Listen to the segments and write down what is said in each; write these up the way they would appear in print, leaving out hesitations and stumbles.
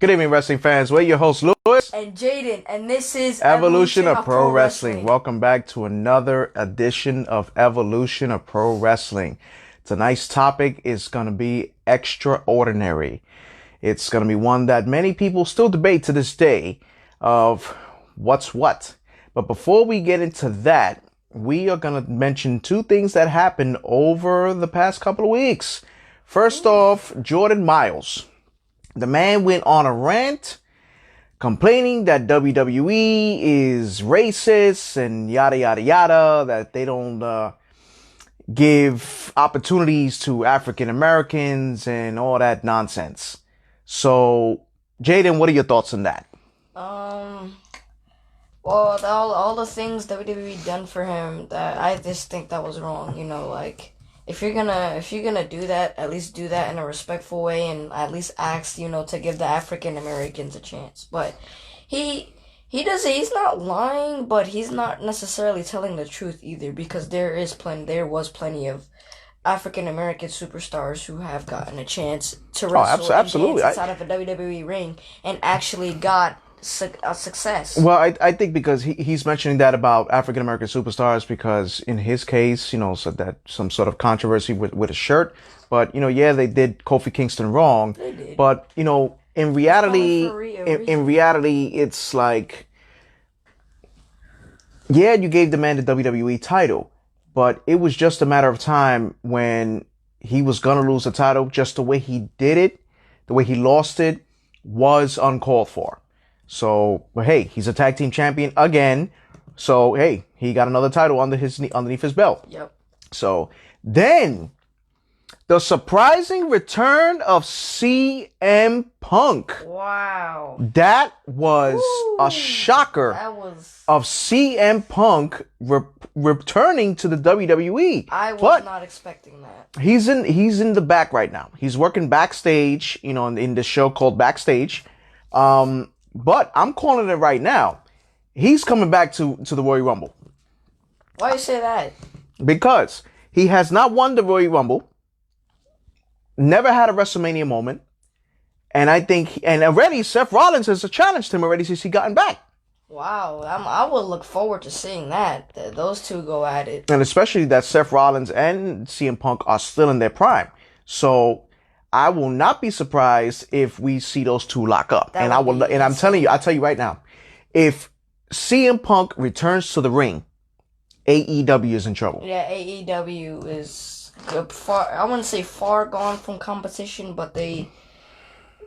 Good evening, wrestling fans. We're your host, Louis. And Jaden, and this is Evolution of Pro Wrestling. Welcome back to another edition of Evolution of Pro Wrestling. Tonight's topic is going to be extraordinary. It's going to be one that many people still debate to this day of what's what. But before we get into that, we are going to mention two things that happened over the past couple of weeks. First off, Jordan Myles. The man went on a rant complaining that WWE is racist and yada, yada, yada, that they don't give opportunities to African Americans and all that nonsense. So, Jaden, what are your thoughts on that? Well, all the things WWE done for him, that I just think that was wrong. You know, like, if you're gonna do that, at least do that in a respectful way, and at least ask, to give the African Americans a chance. But he's not lying, but he's not necessarily telling the truth either, because there was plenty of African American superstars who have gotten a chance to wrestle absolutely. inside of a WWE ring and actually got a success. Well, I think because he's mentioning that about African American superstars because in his case, so that some sort of controversy with a shirt. But, they did Kofi Kingston wrong. They did. But, in reality, it's like, yeah, you gave the man the WWE title, but it was just a matter of time when he was going to lose the title. Just the way he did it, the way he lost it was uncalled for. So, but hey, he's a tag team champion again. So, hey, he got another title underneath his belt. Yep. So, then the surprising return of CM Punk. Wow. That was a shocker. Of CM Punk returning to the WWE. I was not expecting that. He's in the back right now. He's working backstage, in this show called Backstage. But I'm calling it right now. He's coming back to the Royal Rumble. Why you say that? Because he has not won the Royal Rumble. Never had a WrestleMania moment. And already Seth Rollins has challenged him already since he gotten back. Wow. I will look forward to seeing that. Those two go at it. And especially that Seth Rollins and CM Punk are still in their prime. So I will not be surprised if we see those two lock up. I'll tell you right now, if CM Punk returns to the ring, AEW is in trouble. Yeah, AEW is far. I wouldn't say far gone from competition, but it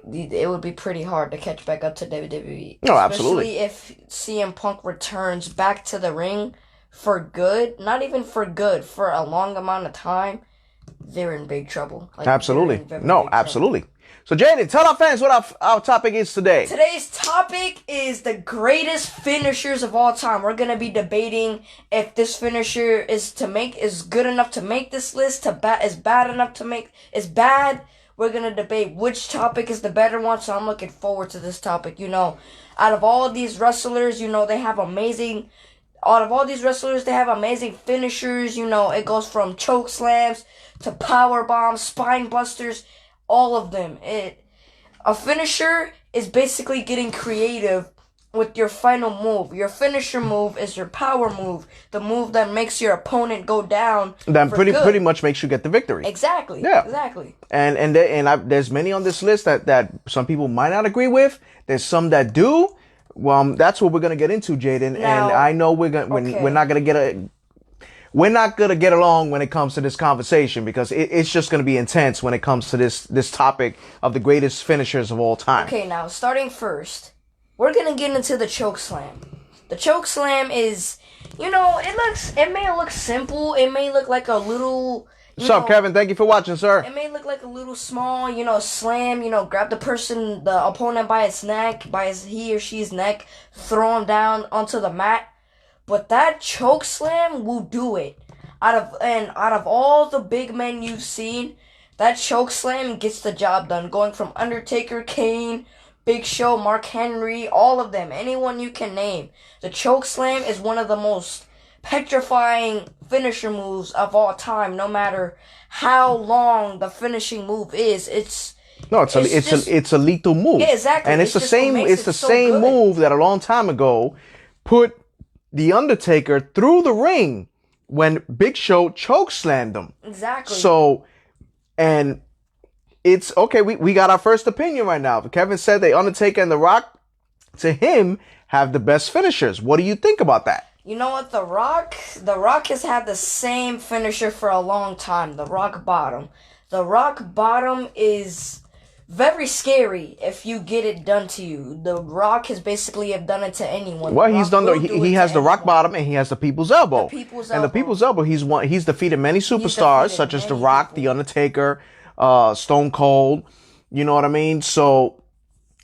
would be pretty hard to catch back up to WWE. No, absolutely. Especially if CM Punk returns back to the ring for good, not even for good, for a long amount of time. They're in big trouble. Absolutely. Absolutely. So, Jaden, tell our fans what our topic is today. Today's topic is the greatest finishers of all time. We're going to be debating if this finisher is good enough to make this list, is bad enough to make, is bad. We're going to debate which topic is the better one, so I'm looking forward to this topic. Out of all these wrestlers, they have amazing... Out of all these wrestlers, they have amazing finishers. It goes from choke slams to power bombs, spine busters, all of them. A finisher is basically getting creative with your final move. Your finisher move is your power move, the move that makes your opponent go down. That pretty much makes you get the victory. Exactly. Yeah. Exactly. And there's many on this list that some people might not agree with. There's some that do. Well, that's what we're gonna get into, Jaden. And I know we're not gonna get along when it comes to this conversation because it's just gonna be intense when it comes to this topic of the greatest finishers of all time. Okay, now starting first, we're gonna get into the choke slam. The choke slam is, it may look simple. It may look like a little. What's up, Kevin? Thank you for watching, sir. It may look like a little small, slam, grab the opponent by his neck, he or she's neck, throw him down onto the mat. But that choke slam will do it. Out of all the big men you've seen, that choke slam gets the job done. Going from Undertaker, Kane, Big Show, Mark Henry, all of them, anyone you can name. The choke slam is one of the most petrifying finisher moves of all time. No matter how long the finishing move is, No, it's a lethal move. Yeah, exactly. And it's the same. It's the same move that a long time ago put the Undertaker through the ring when Big Show chokeslammed him. Exactly. So, and it's okay. We got our first opinion right now. Kevin said the Undertaker and The Rock, to him, have the best finishers. What do you think about that? You know what? The Rock has had the same finisher for a long time. The Rock Bottom. The Rock Bottom is very scary if you get it done to you. The Rock has basically have done it to anyone. Well, he's done he has the Rock Bottom and he has the People's Elbow. And the People's Elbow, he's defeated many superstars such as The Rock, The Undertaker, Stone Cold. You know what I mean? So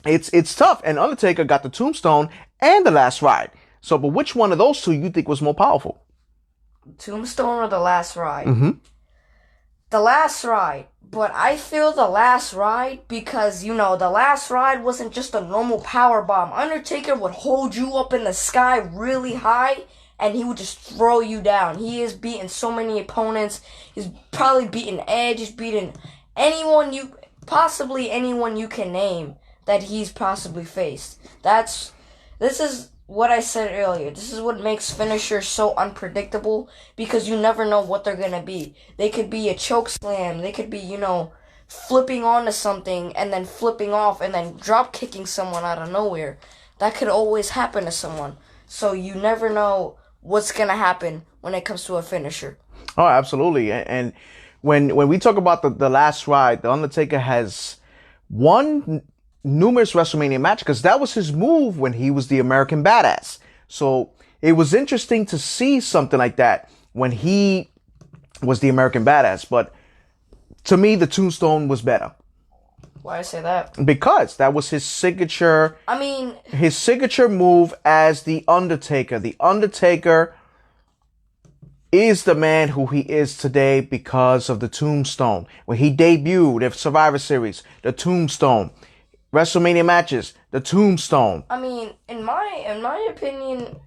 it's tough. And Undertaker got the Tombstone and the Last Ride. So, but which one of those two you think was more powerful? Tombstone or the Last Ride? Mm-hmm. The Last Ride. But I feel the Last Ride because, the Last Ride wasn't just a normal power bomb. Undertaker would hold you up in the sky really high and he would just throw you down. He has beaten so many opponents. He's probably beaten Edge. He's beaten possibly anyone you can name that he's possibly faced. This is what I said earlier. This is what makes finishers so unpredictable because you never know what they're gonna be. They could be a choke slam. They could be, flipping onto something and then flipping off and then drop kicking someone out of nowhere. That could always happen to someone. So you never know what's gonna happen when it comes to a finisher. Oh, absolutely. And when we talk about the Last Ride, The Undertaker has won numerous WrestleMania matches because that was his move when he was the American Badass. So it was interesting to see something like that when he was the American Badass. But to me, the Tombstone was better. Why I say that? Because that was his signature. His signature move as the Undertaker. The Undertaker is the man who he is today because of the Tombstone. When he debuted at Survivor Series, the Tombstone. WrestleMania matches, the Tombstone. In my opinion,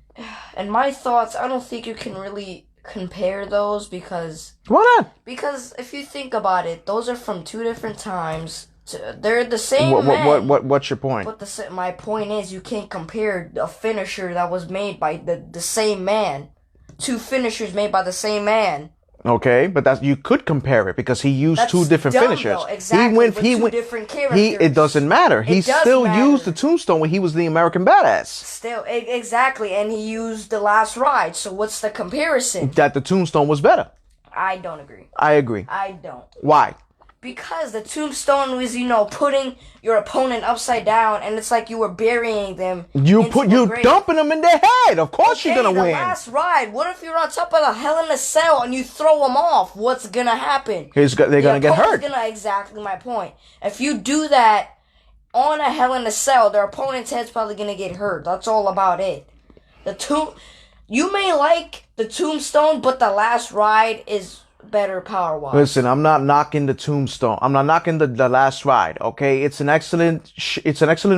and my thoughts, I don't think you can really compare those because... Why not? Because if you think about it, those are from two different times. They're the same man. What's your point? But my point is you can't compare a finisher that was made by the same man. Two finishers made by the same man. Okay, but you could compare it because he used two different finishers. Though. Exactly, two different characters. It doesn't matter. He still used the Tombstone when he was the American Badass. Still, exactly, and he used the Last Ride. So what's the comparison? That the Tombstone was better. I don't agree. I agree. I don't. Why? Because the Tombstone was, putting your opponent upside down, and it's like you were burying them. You dumping them in their head. Of course you're gonna win. The Last Ride. What if you're on top of the Hell in a Cell and you throw them off? What's gonna happen? They're gonna get hurt. Exactly my point. If you do that on a Hell in a Cell, their opponent's head's probably gonna get hurt. That's all about it. You may like the Tombstone, but the Last Ride is better power-wise. Listen, I'm not knocking the Tombstone. I'm not knocking the Last Ride. Okay, it's an excellent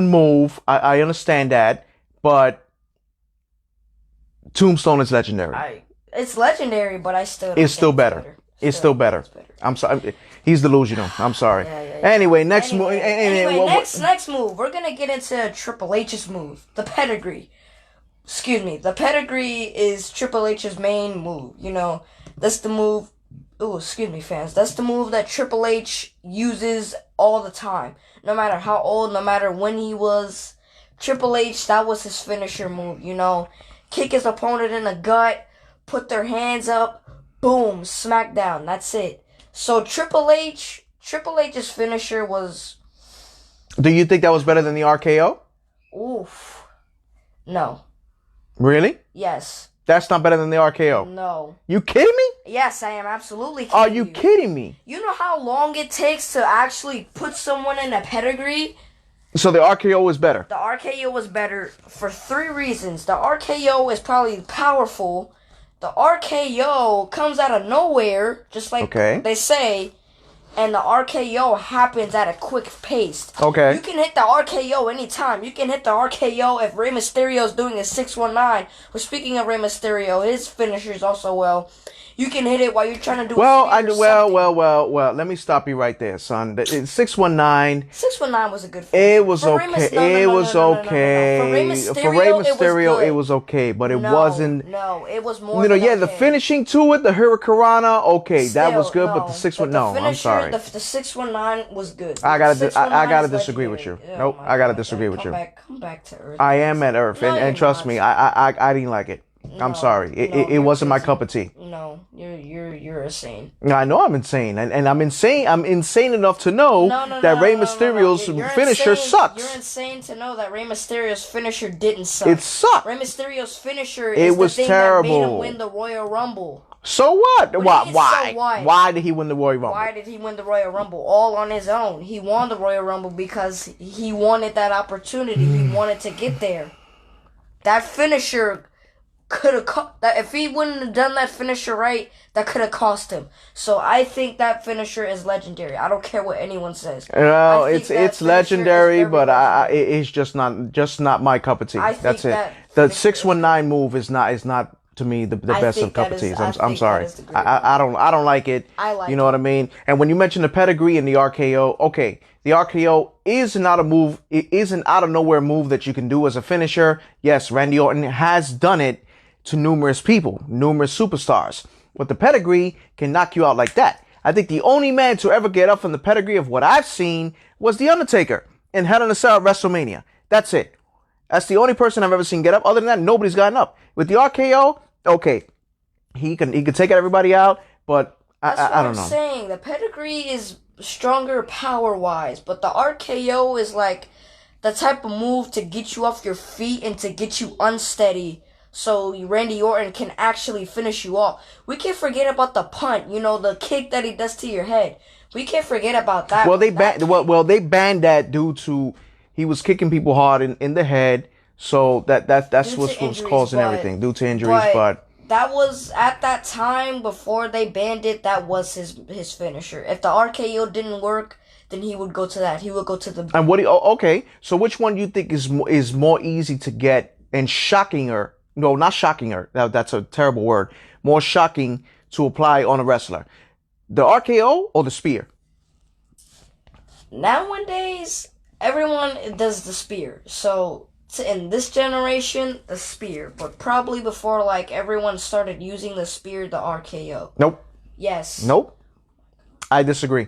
move. I understand that, but Tombstone is legendary. It's legendary, but I still. It's still better. It's still better. I'm sorry. He's delusional. I'm sorry. Anyway, next move. Next move. We're gonna get into Triple H's move, the pedigree. Excuse me. The pedigree is Triple H's main move. That's the move. Oh, excuse me, fans. That's the move that Triple H uses all the time. No matter how old, no matter when he was. Triple H, that was his finisher move, Kick his opponent in the gut, put their hands up, boom, smackdown. That's it. So Triple H's finisher was... Do you think that was better than the RKO? Oof. No. Really? Yes. That's not better than the RKO? No. You kidding me? Yes, I am absolutely kidding Are you kidding me? You know how long it takes to actually put someone in a pedigree? So the RKO is better? The RKO was better for 3 reasons. The RKO is probably powerful. The RKO comes out of nowhere, just like they say. and the RKO happens at a quick pace. Okay. You can hit the RKO anytime. You can hit the RKO if Rey Mysterio is doing a 619. Well, speaking of Rey Mysterio, his finisher is also well. You can hit it while you're trying to do Well, a spear or something. well. Let me stop you right there, son. 619. 619 was a good finisher. It was okay. It was okay. For Rey Mysterio, it was okay, but it wasn't. No, it was more. Yeah, the finishing to it, the Hurricanrana, okay, that was good, but the 619, no, I'm sorry. The 619 was good. I gotta disagree with you. Nope, I gotta disagree with you. Come back to Earth. I am at Earth, and trust me, I didn't like it. I'm sorry. It wasn't my cup of tea. No, you're insane. I know I'm insane, and I'm insane. I'm insane enough to know that Rey Mysterio's finisher sucks. You're insane to know that Rey Mysterio's finisher didn't suck. It sucked. Rey Mysterio's finisher is the thing that made him win the Royal Rumble. So what? Why? So what? Why did he win the Royal Rumble? Why did he win the Royal Rumble? All on his own. He won the Royal Rumble because he wanted that opportunity. He wanted to get there. That finisher could have that if he wouldn't have done that finisher right, that could have cost him. So I think that finisher is legendary. I don't care what anyone says. Well, it's legendary, but it's just not my cup of tea. That's it. The 619 move is not to me the best of cup of teas. I'm sorry. I don't like it. I like you know what I mean? And when you mention the pedigree and the RKO, okay, the RKO is not a move. It is an out of nowhere move that you can do as a finisher. Yes, Randy Orton has done it to numerous people, numerous superstars. But the pedigree can knock you out like that. I think the only man to ever get up from the pedigree of what I've seen was The Undertaker in Hell in a Cell at WrestleMania. That's it. That's the only person I've ever seen get up. Other than that, nobody's gotten up. With the RKO, okay, he can take everybody out, but I don't know. I'm saying the pedigree is stronger power-wise, but the RKO is like the type of move to get you off your feet and to get you unsteady. So Randy Orton can actually finish you off. We can't forget about the punt, the kick that he does to your head. We can't forget about that. Well, they banned that due to he was kicking people hard in the head. So that's what was causing everything due to injuries. But that was at that time before they banned it. That was his finisher. If the RKO didn't work, then he would go to that. He would go to the. And okay. So which one do you think is more easy to get and shockinger? No, not shockinger. That's a terrible word. More shocking to apply on a wrestler. The RKO or the spear? Nowadays, everyone does the spear. So in this generation, the spear. But probably before everyone started using the spear, the RKO. Nope. Yes. Nope. I disagree.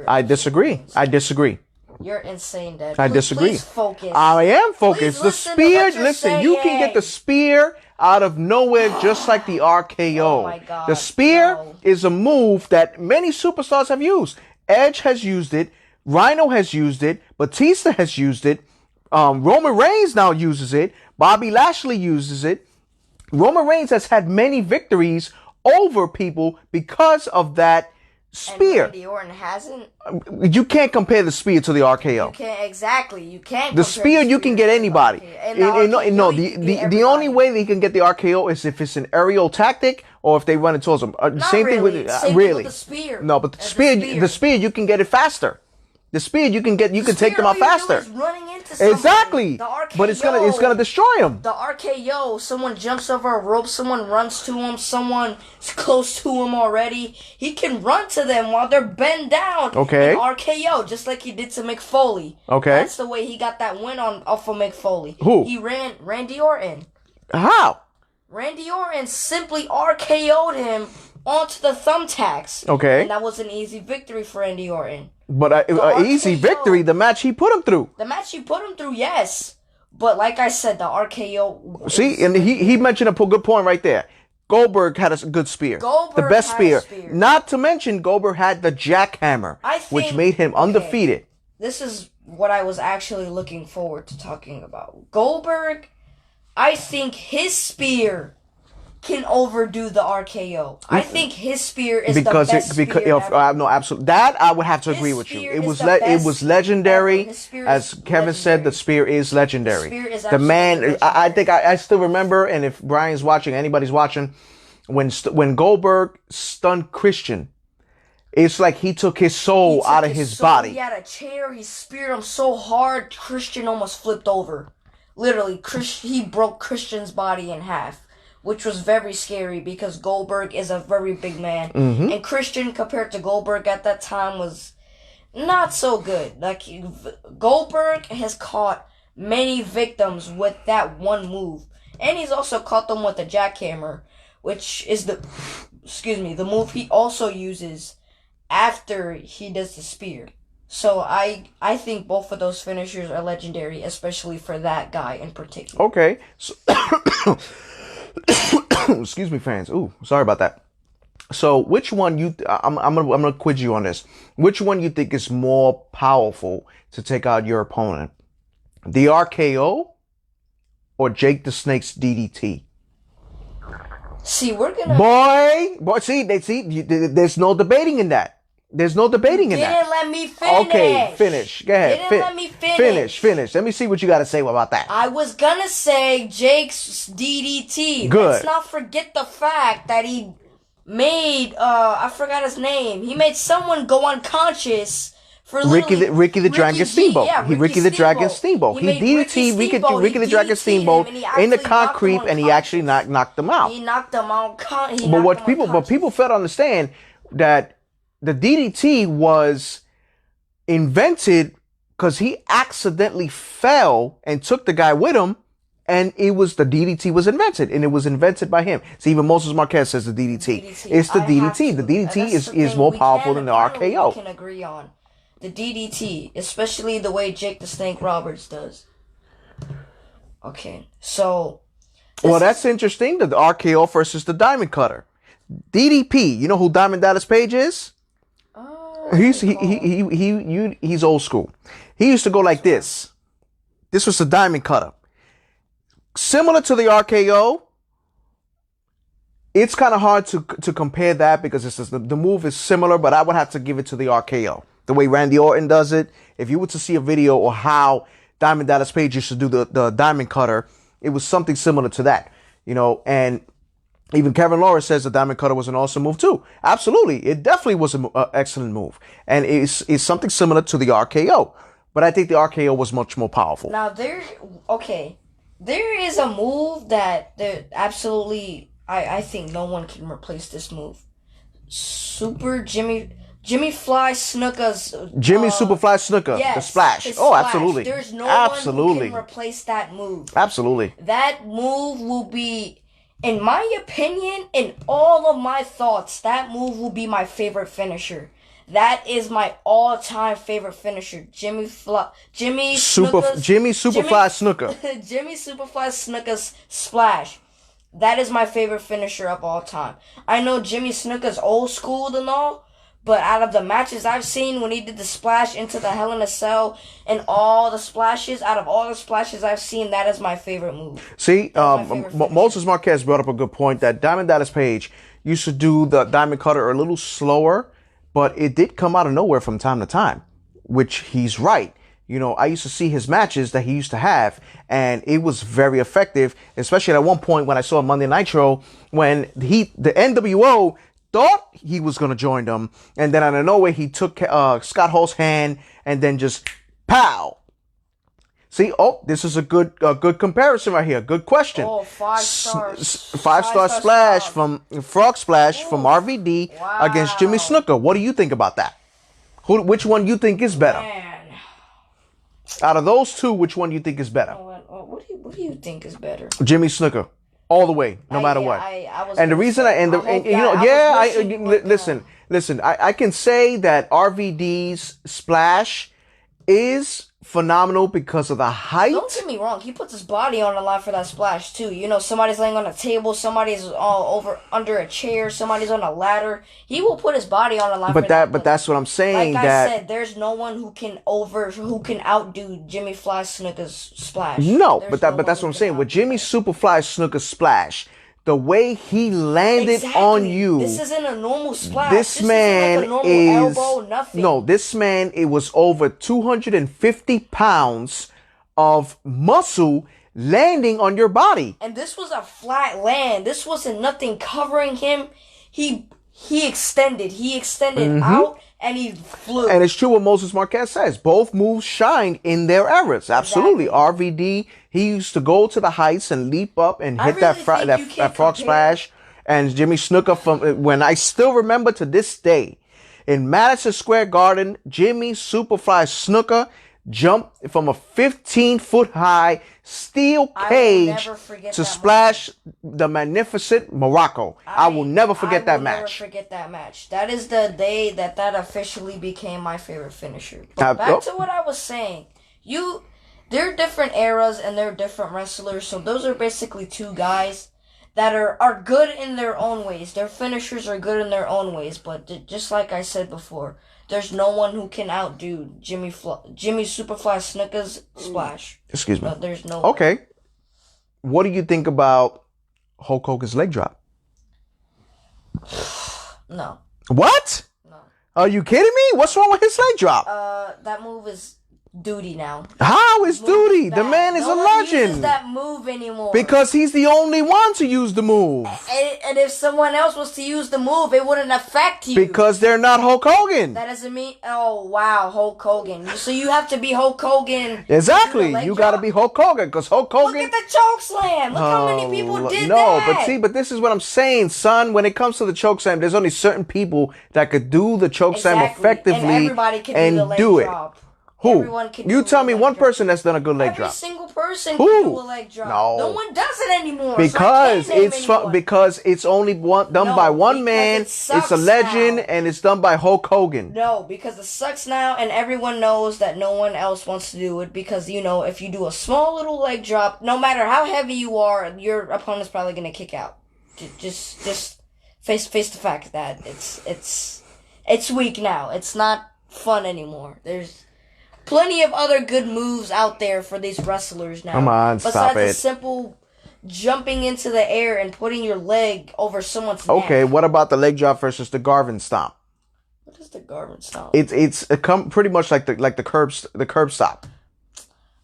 I disagree. You're insane, Dad. I disagree. Please focus. I am focused. The spear, listen, you can get the spear out of nowhere just like the RKO. Oh my God. The spear is a move that many superstars have used. Edge has used it. Rhino has used it. Batista has used it. Roman Reigns now uses it. Bobby Lashley uses it. Roman Reigns has had many victories over people because of that spear. And Randy Orton hasn't. You can't compare the spear to the RKO. You can't exactly. You can't. The spear you can get anybody. The only way they can get the RKO is if it's an aerial tactic or if they run it towards them. Same thing with the spear. No, but the spear you can get it faster. The speed you can take them out faster. Running into somebody. Exactly. But it's gonna destroy them. The RKO, someone jumps over a rope, someone runs to him, someone's close to him already. He can run to them while they're bent down. Okay. And RKO, just like he did to Mick Foley. Okay. That's the way he got that win off of Mick Foley. Who? He ran Randy Orton. How? Randy Orton simply RKO'd him onto the thumbtacks. Okay. And that was an easy victory for Randy Orton. But an easy victory, the match he put him through. The match he put him through, yes. But like I said, the RKO. See, and he mentioned a good point right there. Goldberg had a good spear. Goldberg the best had spear. a spear. Not to mention Goldberg had the jackhammer, which made him undefeated. This is what I was actually looking forward to talking about. Goldberg, I think his spear can overdo the RKO. I think his spear is the best spear ever. No, absolutely. That I would have to agree with you. It was legendary. As Kevin said, the spear is legendary. The man, legendary. I think I still remember, and if Brian's watching, anybody's watching, when Goldberg stunned Christian. It's like he took his soul took out of his body. He had a chair. He speared him so hard, Christian almost flipped over. Literally, he broke Christian's body in half, which was very scary because Goldberg is a very big man. And Christian, compared to Goldberg at that time, was not so good. Like, Goldberg has caught many victims with that one move. And he's also caught them with the jackhammer, which is the move he also uses after he does the spear. So I think both of those finishers are legendary, especially for that guy in particular. Okay. So excuse me, fans. Ooh, sorry about that. So which one I'm gonna quiz you on this. Which one you think is more powerful to take out your opponent? The RKO or Jake the Snake's DDT? See, we're gonna there's no debating in that. There's no debating in that. Didn't let me finish. Okay, finish. Go ahead. Didn't let me finish. Finish. Let me see what you got to say about that. I was gonna say Jake's DDT. Good. Let's not forget the fact that he made I forgot his name. He made someone go unconscious for Ricky the Dragon Steamboat. Ricky the Dragon Steamboat. He DDT Ricky the Dragon Steamboat in the concrete, and he actually knocked him out. He knocked him out. But people fail to understand that the DDT was invented because he accidentally fell and took the guy with him, and the DDT was invented, and it was invented by him. See, even Moses Marquez says the DDT. It's the DDT. The DDT is more powerful than the RKO. We can agree on the DDT, especially the way Jake the Snake Roberts does. Okay, so. Well, that's interesting. The RKO versus the Diamond Cutter. DDP. You know who Diamond Dallas Page is? He's old school. He used to go like this. This was the Diamond Cutter. Similar to the RKO. It's kind of hard to compare that because the move is similar, but I would have to give it to the RKO. The way Randy Orton does it. If you were to see a video or how Diamond Dallas Page used to do the Diamond Cutter, it was something similar to that. And even Kevin Lawrence says the Diamond Cutter was an awesome move too. Absolutely. It definitely was an excellent move. And it's something similar to the RKO. But I think the RKO was much more powerful. Now, there is a move that absolutely, I think no one can replace this move. Jimmy Fly Snuka's... Jimmy Superfly Snuka, yes, the splash. Splash. Absolutely. There's no one who can replace that move. Absolutely. That move will be... In my opinion, in all of my thoughts, that move will be my favorite finisher. That is my all-time favorite finisher. Jimmy Superfly Snuka. Jimmy Superfly Snuka's splash. That is my favorite finisher of all time. I know Jimmy Snuka's old school and all, but out of the matches I've seen when he did the splash into the Hell in a Cell and all the splashes, out of all the splashes I've seen, that is my favorite move. See, Moses Marquez brought up a good point that Diamond Dallas Page used to do the Diamond Cutter a little slower, but it did come out of nowhere from time to time, which he's right. I used to see his matches that he used to have, and it was very effective, especially at one point when I saw Monday Nitro when the NWO thought he was going to join them, and then out of nowhere he took Scott Hall's hand and then just pow. See, this is a good comparison right here. Good question. Oh, 5 stars. Five-star splash from Frog Splash from RVD against Jimmy Snuka. What do you think about that? Which one you think is better? Man. Out of those two, which one do you think is better? What do you think is better? Jimmy Snuka. All the way, no matter what. Listen, I can say that RVD's splash is phenomenal because of the height. Don't get me wrong, he puts his body on the line for that splash too. Somebody's laying on a table, somebody's all under a chair, somebody's on a ladder. He will put his body on the line. But that's what I'm saying. Like I said, there's no one who can outdo Jimmy Fly Snuka's splash. No, but that's what I'm saying. With Jimmy Superfly Snuka's splash, the way he landed on you. This isn't a normal splash. This man is elbow, nothing. No, this man, it was over 250 pounds of muscle landing on your body. And this was a flat land. This wasn't nothing covering him. He he extended. He extended out and he flew. And it's true what Moses Marquez says. Both moves shine in their eras. Absolutely. RVD, he used to go to the heights and leap up and hit that frog splash. And Jimmy Snuka, from when I still remember to this day, in Madison Square Garden, Jimmy Superfly Snuka jumped from a 15-foot high steel cage to splash the magnificent Morocco. I will never forget that match. I will never forget that match. That is the day that officially became my favorite finisher. But back to what I was saying. They're different eras and they're different wrestlers. So those are basically two guys that are good in their own ways. Their finishers are good in their own ways. But just like I said before, there's no one who can outdo Jimmy Superfly Snuka's splash. Excuse me. There's no. Okay. What do you think about Hulk Hogan's leg drop? No. What? No. Are you kidding me? What's wrong with his leg drop? That move is duty now. How is duty? The man is a legend. No one uses that move anymore. Because he's the only one to use the move. And if someone else was to use the move, it wouldn't affect you. Because they're not Hulk Hogan. That doesn't mean, oh wow, Hulk Hogan. So you have to be Hulk Hogan. Exactly. You got to be Hulk Hogan because Hulk Hogan. Look at the choke slam. Look how many people did that. No, but this is what I'm saying, son. When it comes to the choke slam, there's only certain people that could do the choke slam effectively and everybody can do the leg drop. Who? You tell me one person that's done a good leg drop. Every single person can do a leg drop. No one does it anymore. Because it's only done by one man. It's a legend, and it's done by Hulk Hogan. No, because it sucks now, and everyone knows that no one else wants to do it. Because if you do a small little leg drop, no matter how heavy you are, your opponent's probably gonna kick out. Just face the fact that it's weak now. It's not fun anymore. There's plenty of other good moves out there for these wrestlers now. Come on, stop it. Besides a simple jumping into the air and putting your leg over someone's neck. Okay, what about the leg drop versus the Garvin stomp? What is the Garvin stomp? It's pretty much like the curb stop.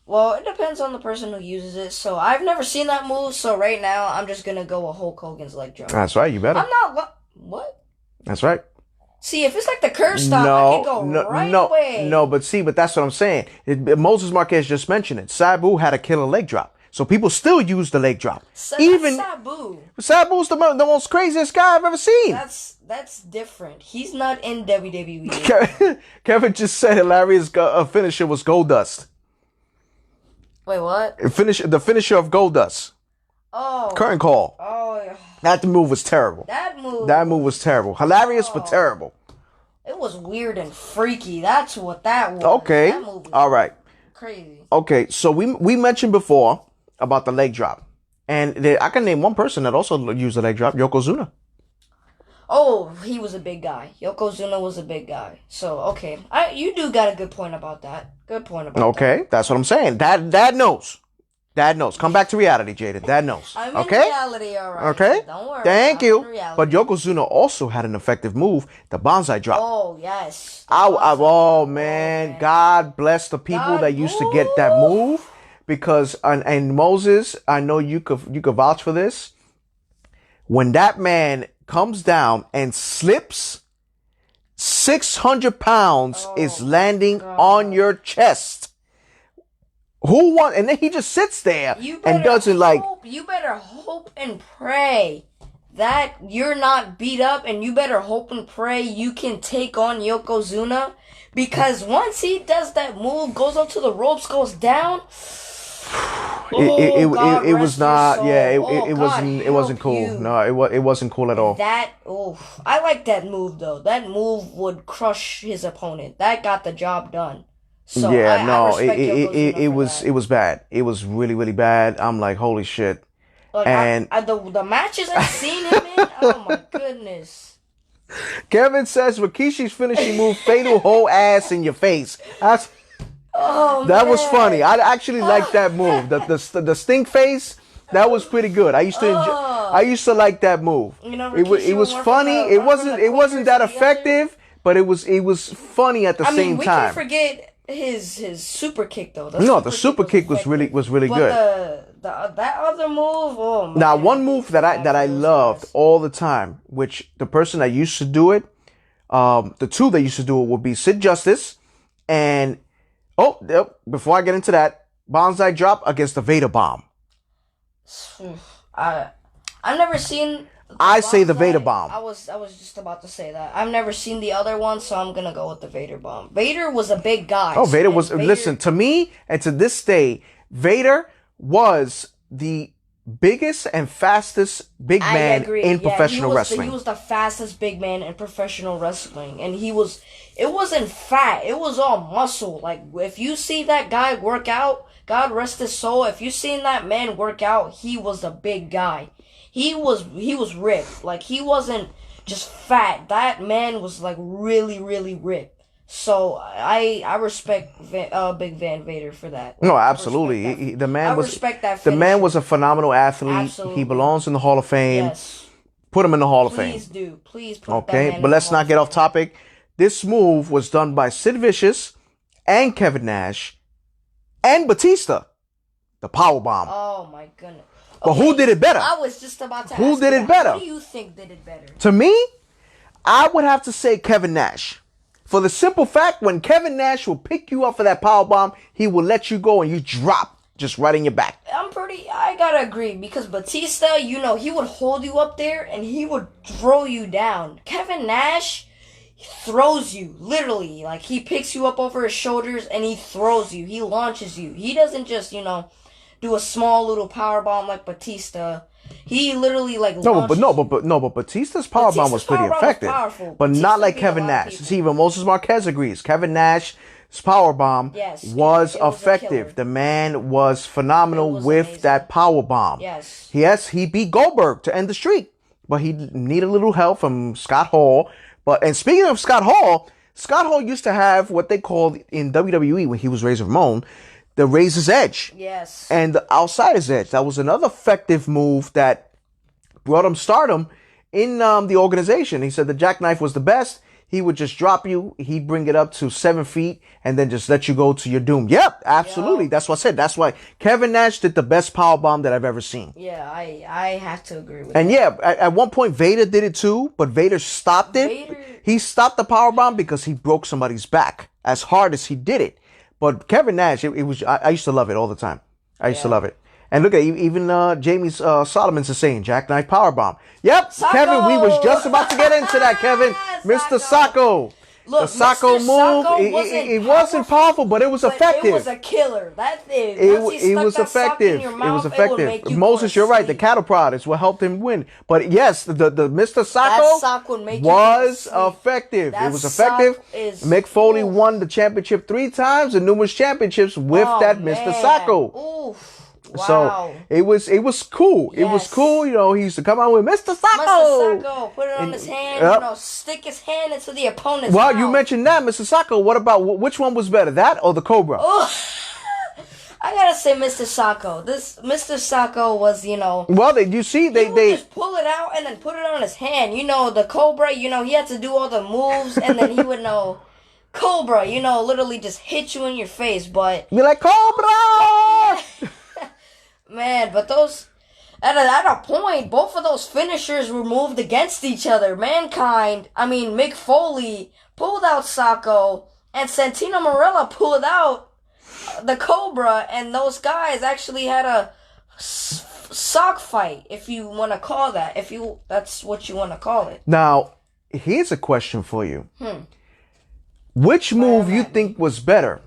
Well, it depends on the person who uses it. So I've never seen that move. So right now I'm just gonna go with Hulk Hogan's leg drop. That's right. You better. I'm not. What? That's right. See, if it's like the curb stop, I can go right away. No, but that's what I'm saying. Moses Marquez just mentioned it. Sabu had a killer leg drop. So people still use the leg drop. Even Sabu. Sabu's the most craziest guy I've ever seen. That's different. He's not in WWE. Kevin just said hilarious finisher was Goldust. Wait, what? The finisher of Goldust. Oh. Curtain call. Oh, yeah. That move was terrible. That move was terrible. Hilarious, but terrible. It was weird and freaky. That's what that was. Okay. That move was all right. Crazy. Okay, so we mentioned before about the leg drop. And I can name one person that also used the leg drop, Yokozuna. Oh, he was a big guy. Yokozuna was a big guy. So, okay. You do got a good point about that. Good point about that. Okay, that's what I'm saying. Dad knows. Dad knows. Come back to reality, Jaden. Dad knows. I'm in reality, all right. Okay? Don't worry. Thank you. But Yokozuna also had an effective move, the bonsai drop. Oh, yes. Oh, man. God bless the people that used to get that move. Because, and Moses, I know you could vouch for this. When that man comes down and slips, 600 pounds is landing on your chest. Who won? And then he just sits there and doesn't You better hope and pray that you're not beat up, and you better hope and pray you can take on Yokozuna, because once he does that move, goes up to the ropes, goes down. It was not. Yeah, it wasn't cool. No, it wasn't cool at all. I like that move though. That move would crush his opponent. That got the job done. So it was bad. It was really, really bad. I'm like, holy shit. Look, and the matches I've seen him in, oh my goodness. Kevin says Rikishi's finishing move, fatal whole ass in your face. That was funny. I actually liked that move. The stink face, that was pretty good. I used to like that move. It was funny. It wasn't that effective, but it was funny at the same time. We can forget his super kick though. No, the super kick was effective. really But good. the that other move, oh man. Now, one move that I was loved nice. all the time, which the person that used to do it, the two that used to do it would be Sid Justice and before I get into that, Bonsai drop against the Vader bomb. I've never seen. I say the Bonsai. Vader bomb. I was just about to say that. I've never seen the other one, so I'm gonna go with the Vader bomb. Vader was a big guy. Oh, Vader and was. Listen to me, and to this day, Vader was the biggest and fastest big I man agree. in Yeah, professional wrestling. He was the fastest big man in professional wrestling, and he was. It wasn't fat. It was all muscle. Like if you see that guy work out, God rest his soul. If you seen that man work out, he was a big guy. He was ripped. Like he wasn't just fat. That man was like really ripped. So I respect Big Van Vader for that. No, I absolutely. respect that. The man I was. respect that The man finisher. was a phenomenal athlete. Absolutely. He belongs in the Hall of Fame. Yes. Put him in the Hall of Fame. Please do. Please put that Okay, man but in let's the Hall not get of off Fame. topic. This move was done by Sid Vicious and Kevin Nash and Batista. The power bomb. Oh my goodness. But who did it better? I was just about to Who ask did you it that. better? Who do you think did it better? To me, I would have to say Kevin Nash. For the simple fact, when Kevin Nash will pick you up for that power bomb, he will let you go and you drop just right in your back. I gotta agree, because Batista, you know, he would hold you up there and he would throw you down. Kevin Nash throws you, literally. Like, he picks you up over his shoulders and he throws you. He launches you. He doesn't just, you know, do a small little power bomb like Batista. He literally, like, launches But Batista's power bomb was pretty power bomb was effective. powerful. But Batista not like beat a Kevin lot of Nash. people. See, even Moses Marquez agrees. Kevin Nash's power bomb Yes, was it was a effective. killer. The man was phenomenal It was with amazing. that power bomb. Yes. Yes, he beat Goldberg to end the streak, but he needed a little help from Scott Hall. And speaking of Scott Hall used to have what they called in WWE when he was Razor Ramon, the Razor's Edge. Yes. And the Outsider's Edge. That was another effective move that brought him stardom in the organization. He said the jackknife was the best. He would just drop you. He'd bring it up to 7 feet and then just let you go to your doom. Yep, absolutely. Yep. That's what I said. That's why Kevin Nash did the best power bomb that I've ever seen. Yeah, I have to agree with And that. yeah, at one point Vader did it too, but Vader stopped it. Vader- He stopped the power bomb because he broke somebody's back as hard as he did it. But Kevin Nash, it was I used to love it all the time. I used to love it. And look at even Jamie Solomon's is saying jackknife power bomb. Yep, Sacco! Kevin, we was just about to get into that, Kevin. Mr. Sacco. Look, The Sacco Mr. move, Sacco it wasn't powerful, but it was but effective. It was a killer. That thing. It was effective. It was effective. Moses, you're right. The cattle prod is what helped him win. But yes, the Mr. Sacco sock would make you was go to sleep. effective. That It was effective. sock is- Mick Foley Ooh. won the championship 3 times and numerous championships with that Mr. Sacco. Oof. Wow. So it was cool. It was Yes. cool. You know, he used to come out with Mr. Sacco. Mr. Sacco, put it on And- his hand, yep. you know, stick his hand into the opponent's Well, mouth. you mentioned that, Mr. Sacco. What about which one was better, that or the Cobra? Oh, I gotta say Mr. Sacco. This Mr. Sacco was, you know, Well, you see, he would just pull it out and then put it on his hand. You know, the Cobra, you know, he had to do all the moves and then he would know Cobra, you know, literally just hit you in your face. But you're like Cobra. man, but those at a point, both of those finishers were moved against each other. Mick Foley pulled out Sacco, and Santino Marella pulled out the Cobra, and those guys actually had a sock fight, if you want to call that. That's what you want to call it. Now, here's a question for you. Which move you think was better?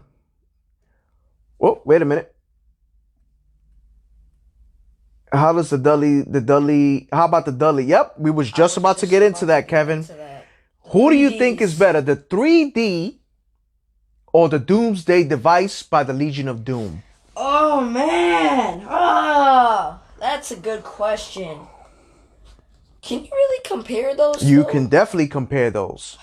Oh, wait a minute. How does how about the Dudley? Yep, we was just about to get into that, Kevin. Who do you think is better, the 3D or the Doomsday Device by the Legion of Doom? Oh, man. Oh, that's a good question. Can you really compare those You two? can definitely compare those.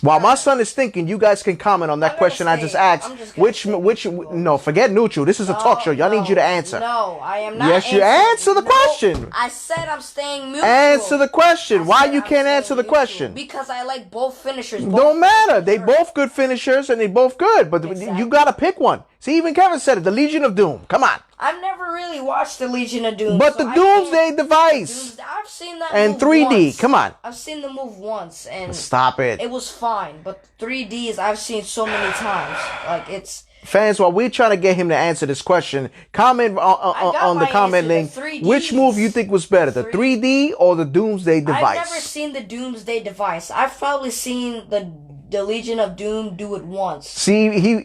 While my son is thinking, you guys can comment on that I'm question gonna I just say- asked. I'm just gonna say Which, no, forget neutral. This is a talk show. Y'all need you to answer. No, I am not. Yes, you answer the question. I said I'm staying neutral. Answer the question. I Why said you I'm can't staying answer the neutral question? Because I like both finishers. Don't matter. They both good finishers and they both good. But you gotta pick one. See, even Kevin said it. The Legion of Doom. Come on. I've never really watched the Legion of Doom. But so the I Doomsday can't- device I've seen that and move 3D. once. Come on. I've seen the move once and Stop it. it was fine. But 3Ds I've seen so many times. Like it's. Fans, while we're trying to get him to answer this question, comment on the my comment answer, link. the 3Ds. Which move you think was better, the 3D or the Doomsday device? I've never seen the Doomsday device. I've probably seen the Legion of Doom do it once. See,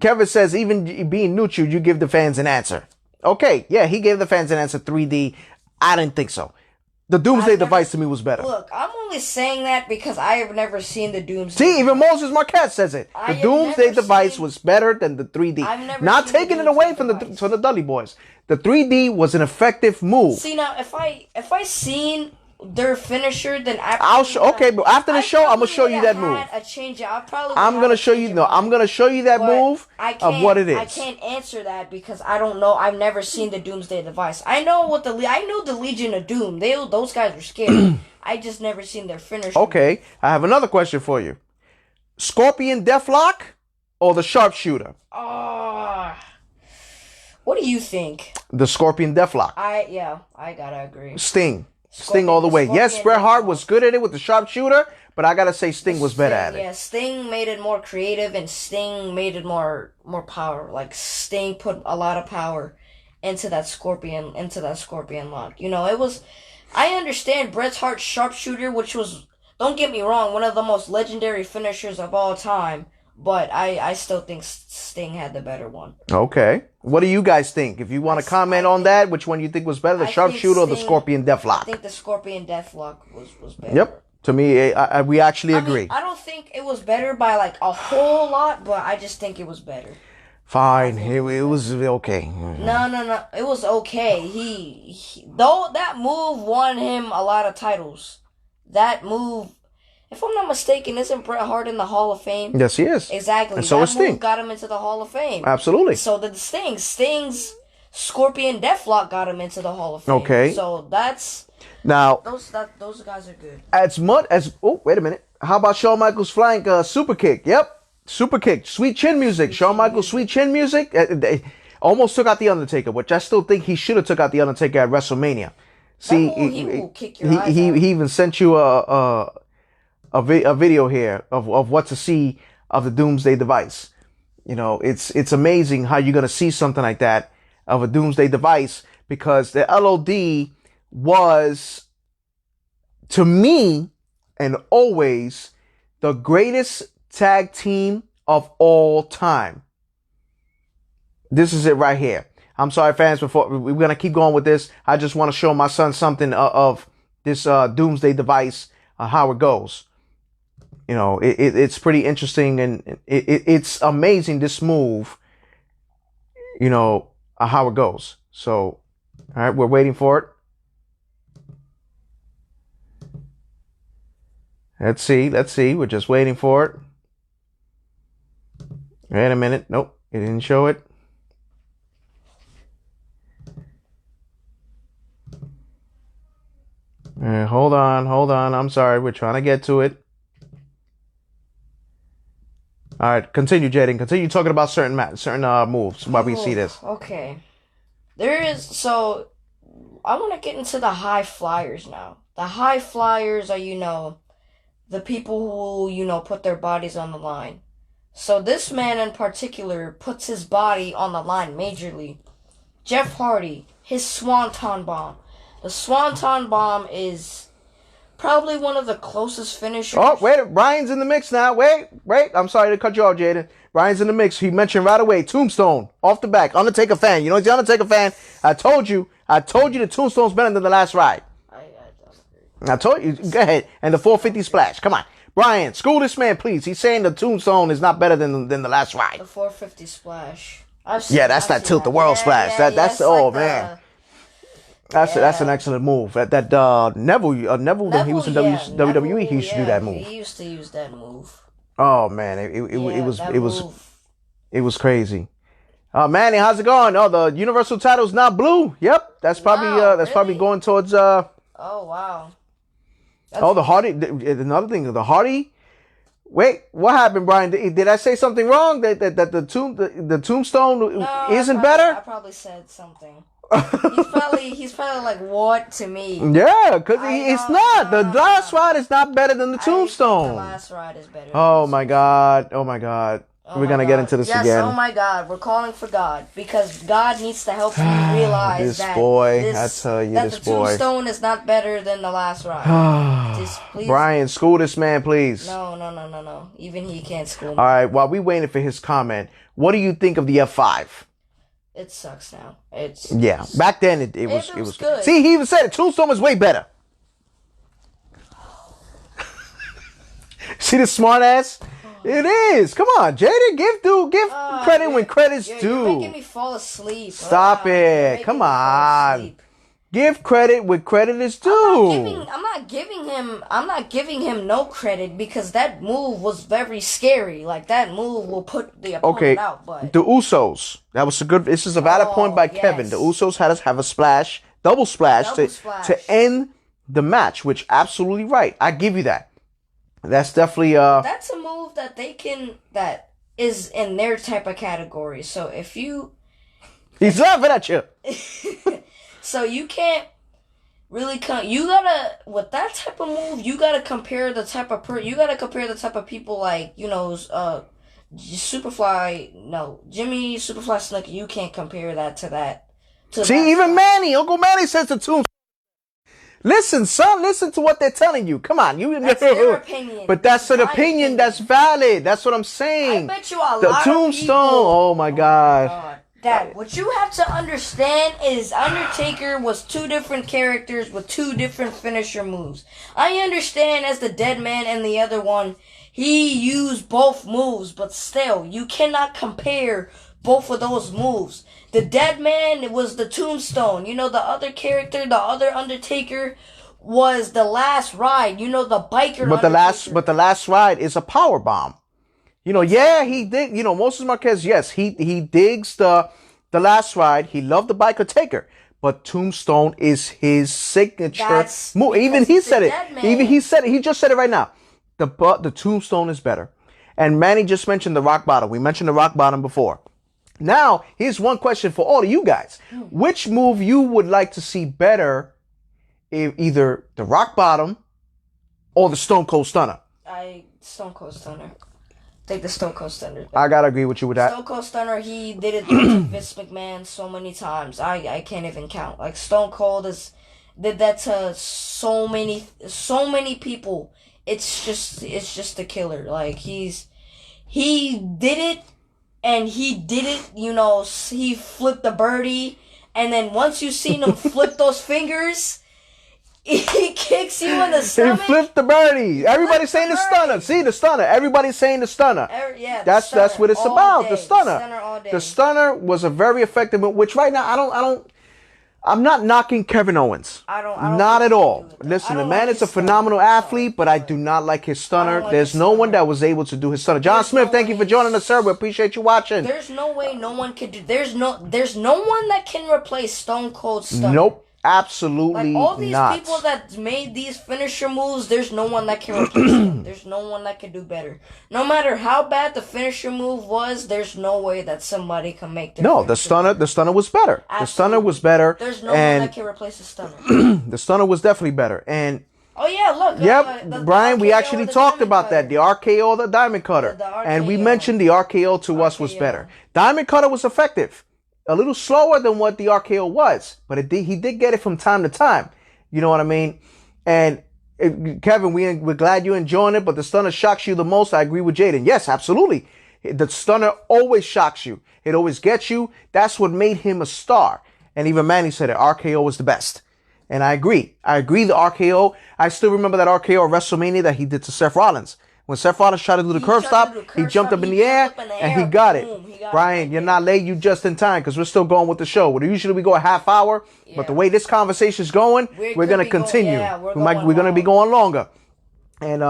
Kevin says even being neutral, you give the fans an answer. Okay, yeah, he gave the fans an answer 3D. I didn't think so. The Doomsday device to me was better. Look, I'm only saying that because I have never seen the Doomsday. See, even Moses Marquette says it. I The have Doomsday never device seen- was better than the 3D. I've never Not seen the taking it away Doomsday from the device. Dudley Boys. The 3D was an effective move. See now, if I seen their finisher, then Okay, but after the show, I'm gonna show you that move. A change. I'm gonna show you. No, I'm gonna show you that move of what it is. I can't answer that because I don't know. I've never seen the Doomsday device. I know the Legion of Doom. Those guys were scary. I just never seen their finisher. Okay, I have another question for you. Scorpion Deathlock or the Sharpshooter? What do you think? The Scorpion Deathlock. I gotta agree. Sting all the way. Yes, Bret Hart was good at it with the Sharpshooter, but I gotta say Sting was better at it. Yeah, Sting made it more creative, and Sting made it more power. Like Sting put a lot of power into that Scorpion lock. You know, it was. I understand Bret Hart's Sharpshooter, which was, don't get me wrong, one of the most legendary finishers of all time. But I still think Sting had the better one. Okay. What do you guys think? If you want to comment on that, which one you think was better, the Sharpshooter or the Scorpion Deathlock? I think the Scorpion Deathlock was better. Yep. To me, we actually agree. I don't think it was better by like a whole lot, but I just think it was better. Fine. It was okay. No. It was okay. He though that move won him a lot of titles. That move, if I'm not mistaken, isn't Bret Hart in the Hall of Fame? Yes, he is. Exactly. And so that is Sting. move got him into the Hall of Fame. Absolutely. So the Sting's Scorpion Deathlock got him into the Hall of Fame. Okay. So that's now those guys are good. as much as wait a minute. How about Shawn Michaels flying super kick? Yep. Super kick. Sweet chin music. Shawn Michaels sweet chin music. They almost took out The Undertaker, which I still think he should have took out The Undertaker at WrestleMania. See, he will kick your eyes out. he even sent you a video here of what to see of the Doomsday device. You know, it's amazing how you're gonna see something like that of a Doomsday device, because the LOD was, to me, and always, the greatest tag team of all time. This is it right here. I'm sorry, fans, before we're going to keep going with this, I just want to show my son something of this Doomsday device, how it goes. You know, it's pretty interesting, and it's amazing, this move, you know, how it goes. So, all right, we're waiting for it. Let's see. We're just waiting for it. Wait a minute. Nope, it didn't show it. Hold on. I'm sorry. We're trying to get to it. All right, continue, Jaden. Continue talking about certain moves while we see this. Okay. So I want to get into the high flyers now. The high flyers are, you know, the people who, put their bodies on the line. So this man in particular puts his body on the line majorly. Jeff Hardy, his Swanton Bomb. The Swanton Bomb is probably one of the closest finishers. Oh, wait, Ryan's in the mix now. Wait. I'm sorry to cut you off, Jaden. Ryan's in the mix. He mentioned right away, Tombstone, off the back. Undertaker fan. You know he's the Undertaker fan. I told you the Tombstone's better than the Last Ride. I told you. Go ahead. And the 450 splash. Come on. Brian, school this man, please. He's saying the Tombstone is not better than the Last Ride. The 450 splash. That's that Tilt the World splash. That's man. That's an excellent move. That Neville, he was in WWE. He used to do that move. He used to use that move. Oh man, That move. it was crazy. Manny, how's it going? Oh, the Universal title's not blue. Yep, Wow, that's probably really? going towards Oh wow. That's oh, the Hardy. Another thing, the Hardy. Wait, what happened, Brian? Did I say something wrong? That the Tombstone no. isn't I better? probably said something. He's probably like what to me. Yeah, because I it's know, not. no, The no, last no. ride is not better than the I think Tombstone. the last ride is better. Oh my God. Oh my God. Oh We're my gonna get God. into this yes, again. oh my God, we're calling for God because God needs to help me realize This that boy, I tell you, that this the boy. Tombstone is not better than the last ride. Just please. Brian, school this man, please. No. Even he can't school me. All right, while we waiting for his comment, what do you think of the F5? It sucks now. It's Yeah, back then it was good. See, he even said it. Tombstone was way better. See the smart ass? It is. Come on, Jaden, give credit when credit's due. You're making me fall asleep. Stop You're it. making Come me fall on. asleep. Give credit when credit is due. I'm not giving him no credit because that move was very scary. Like that move will put the opponent out. But the Usos. That was a good. This is a valid point by Kevin. yes. The Usos had us have a splash, double splash to end the match, which absolutely right. I give you that. That's definitely that's a move that is in their type of category. So if you he's laughing at you. so you can't really you gotta with that type of move you gotta compare the type of people like Jimmy Superfly Snuka. You can't compare that to that. See, even Manny, Uncle Manny says the Tombstone. Listen, son, listen to what they're telling you. Come on, that's their opinion. But that's an opinion that's valid. That's what I'm saying. I bet you a the lot Tombstone. of people. Oh my God. Dad, what you have to understand is Undertaker was two different characters with two different finisher moves. I understand as the Dead Man and the other one, he used both moves, but still, you cannot compare both of those moves. The Dead Man was the Tombstone. You know, the other character, the other Undertaker, was the Last Ride. You know, the biker Undertaker. But the last ride is a power bomb. You know, yeah, he did. You know, Moses Marquez, yes, he digs the last ride. He loved the biker taker, but Tombstone is his signature move. Even he said it. Even he said it. He just said it right now. The Tombstone is better. And Manny just mentioned the rock bottom. We mentioned the rock bottom before. Now, here's one question for all of you guys. Which move you would like to see better, if either the rock bottom or the Stone Cold Stunner? Stone Cold Stunner. Take the Stone Cold Stunner. I gotta agree with you with that. Stone Cold Stunner, he did it to Vince McMahon so many times. I can't even count. Like Stone Cold did that to so many people. It's just a killer. Like he did it, and he did it. You know, he flipped the birdie, and then once you seen him flip those fingers. He kicks you in the stomach. He flipped the birdie. Everybody's saying the stunner. See, the stunner. Everybody's saying the stunner. That's what it's about. The stunner. The stunner was a very effective one, which right now I'm not knocking Kevin Owens. I don't not at all. Listen, the man is a phenomenal athlete, but I do not like his stunner. There's no one that was able to do his stunner. John Smith, thank you for joining us, sir. We appreciate you watching. There's no way no one could do. There's no one that can replace Stone Cold Stunner. Nope. Absolutely like all these not. people that made these finisher moves, there's no one that can replace them. There's no one that can do better. No matter how bad the finisher move was, there's no way that somebody can make their the stunner was better. Absolutely. The stunner was better. There's no one that can replace the stunner. The stunner was definitely better. And oh yeah, look. Yep, Brian, we actually talked about that. The RKO, the Diamond Cutter. The RKO. And we mentioned the RKO to us was better. Diamond Cutter was effective. A little slower than what the RKO was, but he did get it from time to time. You know what I mean? And Kevin, we're glad you're enjoying it, but the stunner shocks you the most. I agree with Jaden. Yes, absolutely. The stunner always shocks you. It always gets you. That's what made him a star. And even Manny said it. RKO was the best. And I agree. The RKO. I still remember that RKO at WrestleMania that he did to Seth Rollins. When Seth Rollins tried to do the curb stop, he jumped up in the air and he got it. Brian, you're not late. You just in time because we're still going with the show. Usually we go a half hour, but the way this conversation is going, we're going to continue. We're going to be going longer. And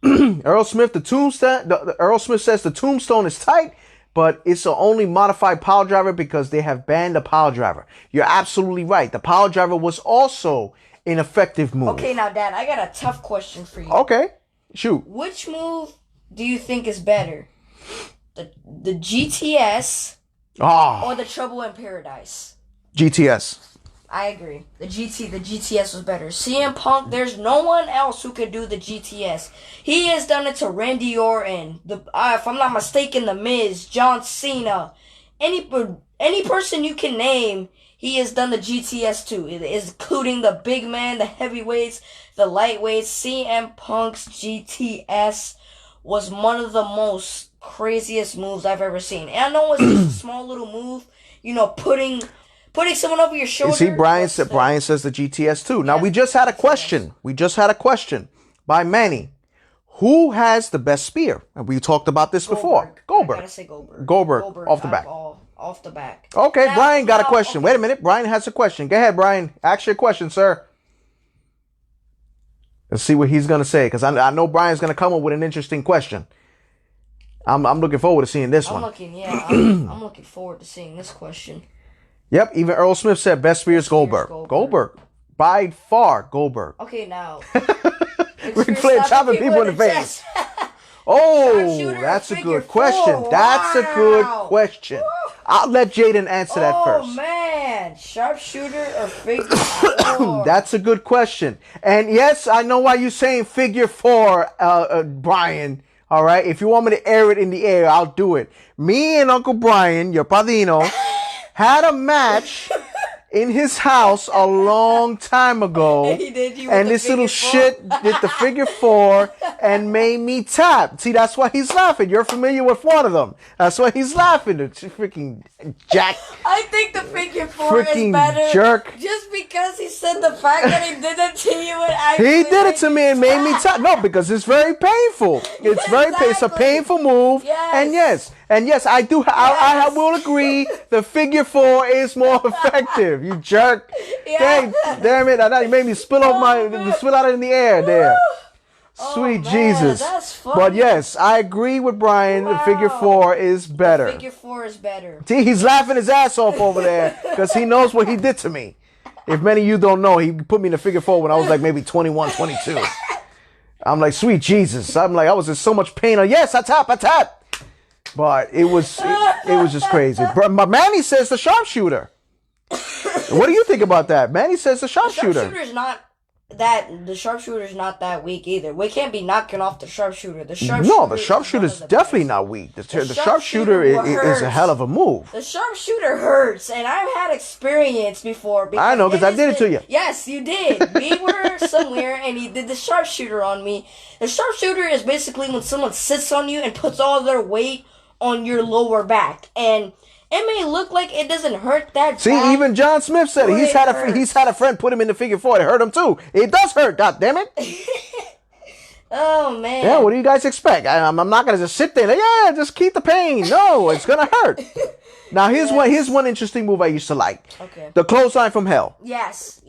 Earl Smith, the tombstone. Earl Smith says the tombstone is tight, but it's the only modified pile driver because they have banned the pile driver. You're absolutely right. The pile driver was also an effective move. Okay, now, Dad, I got a tough question for you. Okay, shoot. Which move do you think is better? The GTS or the Trouble in Paradise? GTS. I agree. The GTS was better. CM Punk, there's no one else who could do the GTS. He has done it to Randy Orton, if I'm not mistaken, The Miz, John Cena, any person you can name, he has done the GTS to, including the big man, the heavyweights, the lightweights. CM Punk's GTS was one of the most craziest moves I've ever seen. And I know it's just a small little move, putting someone over your shoulder. You see, Brian says the GTS too. Now, we just had a question. We just had a question by Manny. Who has the best spear? And we talked about this before. Goldberg. I gotta say Goldberg. Goldberg off the back. Off the back. Okay, Now, Brian got a question. Wait a minute. Brian has a question. Go ahead, Brian. Ask your question, sir. Let's see what he's going to say, because I know Brian's going to come up with an interesting question. I'm looking forward to seeing this one. I'm looking forward to seeing this question. Yep, even Earl Smith said best spear is Goldberg. Goldberg. By far, Goldberg. Okay, now. Ric Flair chopping people in the face. Oh, that's a good question. That's a good question. I'll let Jaden answer that first. Oh, man. Sharpshooter or figure four? That's a good question. And yes, I know why you're saying figure four, Brian. All right. If you want me to air it in the air, I'll do it. Me and Uncle Brian, your padrino, had a match in his house a long time ago. And this little shit did the figure four and made me tap. See, that's why he's laughing. You're familiar with one of them. That's why he's laughing. The freaking jack. I think the figure four is better. Jerk. Just because he said the fact that he did it to you and actually he did it to me and made me tap. No, because it's very painful. It's very painful. It's a painful move. Yes. And yes, I do. I will agree. The figure four is more effective. You jerk. Yeah. Damn it! You made me spill out in the air there. Sweet Jesus. That's funny. But yes, I agree with Brian. Wow. The figure four is better. The figure four is better. See, he's laughing his ass off over there because he knows what he did to me. If many of you don't know, he put me in the figure four when I was like maybe 21, 22. I'm like, sweet Jesus. I'm like, I was in so much pain. Yes, I tap. But it was just crazy. But Manny says the sharpshooter. What do you think about that? Manny says the sharpshooter. The sharpshooter's not that weak either. We can't be knocking off the sharpshooter. The sharpshooter's definitely not weak. The sharpshooter is a hell of a move. The sharpshooter hurts, and I've had experience before. I know, because I did it to you. Yes, you did. We were somewhere, and he did the sharpshooter on me. The sharpshooter is basically when someone sits on you and puts all their weight on your lower back, and it may look like it doesn't hurt that bad. See, even John Smith said it. He's had a friend put him in the figure four. It hurt him too. It does hurt. God damn it. Oh man. Yeah. What do you guys expect? I'm not gonna just sit there. Just keep the pain. No, it's gonna hurt. Now here's one interesting move I used to like. Okay. The clothesline from hell. Yes.